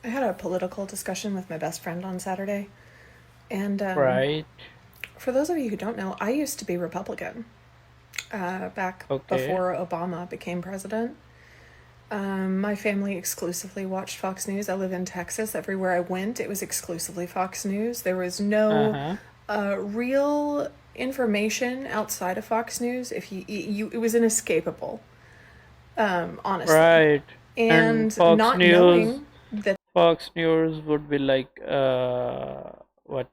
I had a political discussion with my best friend on Saturday, and Right. for those of you who don't know, I used to be Republican back Okay. before Obama became president. My family exclusively watched Fox News. I live in Texas. Everywhere I went, it was exclusively Fox News. There was no Uh-huh. real information outside of Fox News. If it was inescapable, honestly. Right. And And not knowing that Fox News would be like what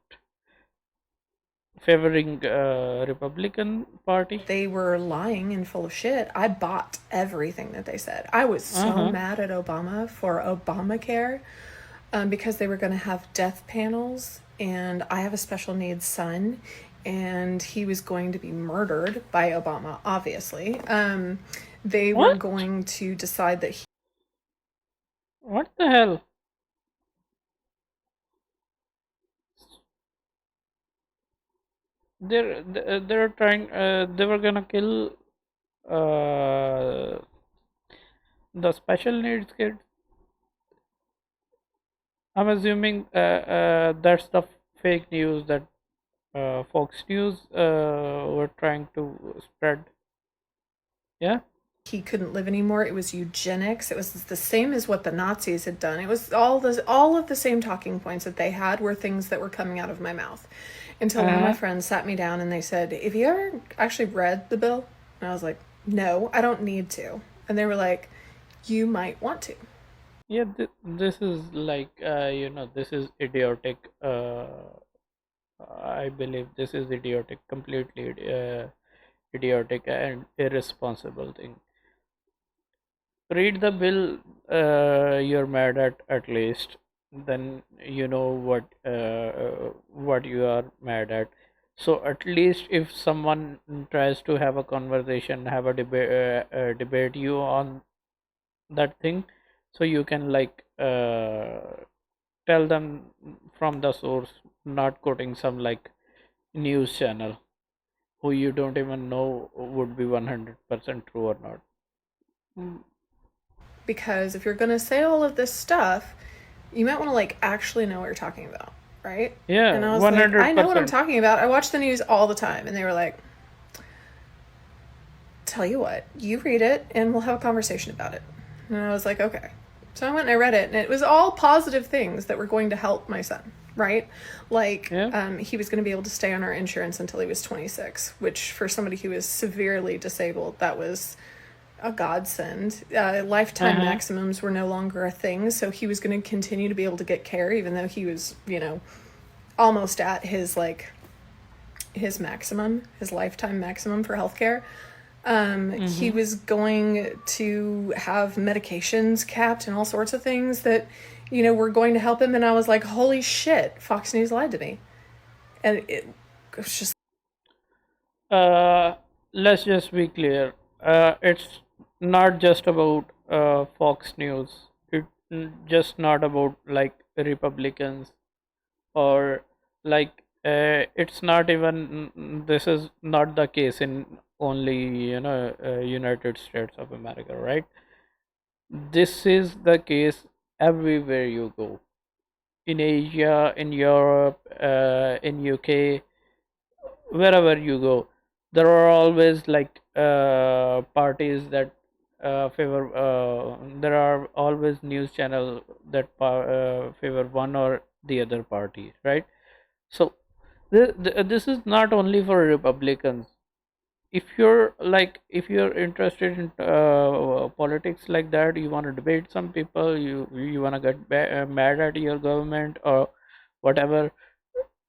favoring Republican Party. they were lying and full of shit, I bought everything that they said. I was so Uh-huh. mad at Obama for Obamacare because they were going to have death panels, and I have a special needs son, and he was going to be murdered by Obama, obviously. They were What? going to decide that What the hell? They're trying. They were gonna kill uh the special needs kids. I'm assuming that's the fake news that Fox News were trying to spread. Yeah. he couldn't live anymore. It was eugenics. It was the same as what the Nazis had done. It was all of the same talking points that they had were things that were coming out of my mouth. Until one of my Uh-huh. friends sat me down and they said, "Have you ever actually read the bill?" And I was like, "No, I don't need to." And they were like, "You might want to." Yeah, this is like this is idiotic. I believe this is idiotic, completely idiotic and irresponsible thing. Read the bill you're mad at least, then you know what you are mad at. So at least if someone tries to have a conversation, have a debate you on that thing, so you can like tell them from the source, not quoting some like news channel who you don't even know would be 100% true or not. Mm. Because if you're going to say all of this stuff, you might want to like actually know what you're talking about, right? Yeah, And I was like, I know what I'm 100%. talking about. I watch the news all the time. And they were like, "Tell you what, you read it and we'll have a conversation about it." And I was like, "Okay." So I went and I read it, and it was all positive things that were going to help my son, right? Like, Yeah. he was going to be able to stay on our insurance until he was 26, which for somebody who is severely disabled, that was a godsend. Lifetime Uh-huh. maximums were no longer a thing, so he was going to continue to be able to get care, even though he was, almost at his maximum, his lifetime maximum for healthcare. He Mm-hmm. was going to have medications capped and all sorts of things that, were going to help him. And I was like, holy shit, Fox News lied to me. And it was just Uh, let's just be clear. It's not just about Fox News. Just not about like Republicans or like it's not even. This is not the case in only United States of America, right? This is the case everywhere you go, in Asia, in Europe, in UK, wherever you go. There are always like parties that favor. There are always news channel that favor one or the other party, right? So this is not only for Republicans. If you're interested in politics like that, you want to debate some people, you want to get mad at your government or whatever,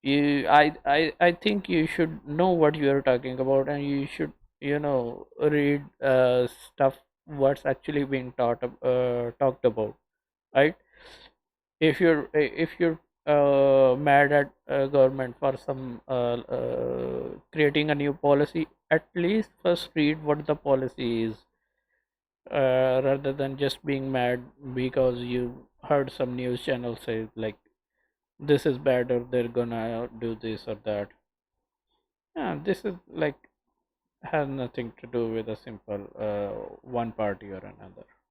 I think you should know what you are talking about, and you should read stuff what's actually being talked about, right? If you're mad at government for some creating a new policy, at least first read what the policy is, rather than just being mad because you heard some news channel say like this is bad or they're gonna do this or that. Yeah, this is like has nothing to do with a simple one party or another.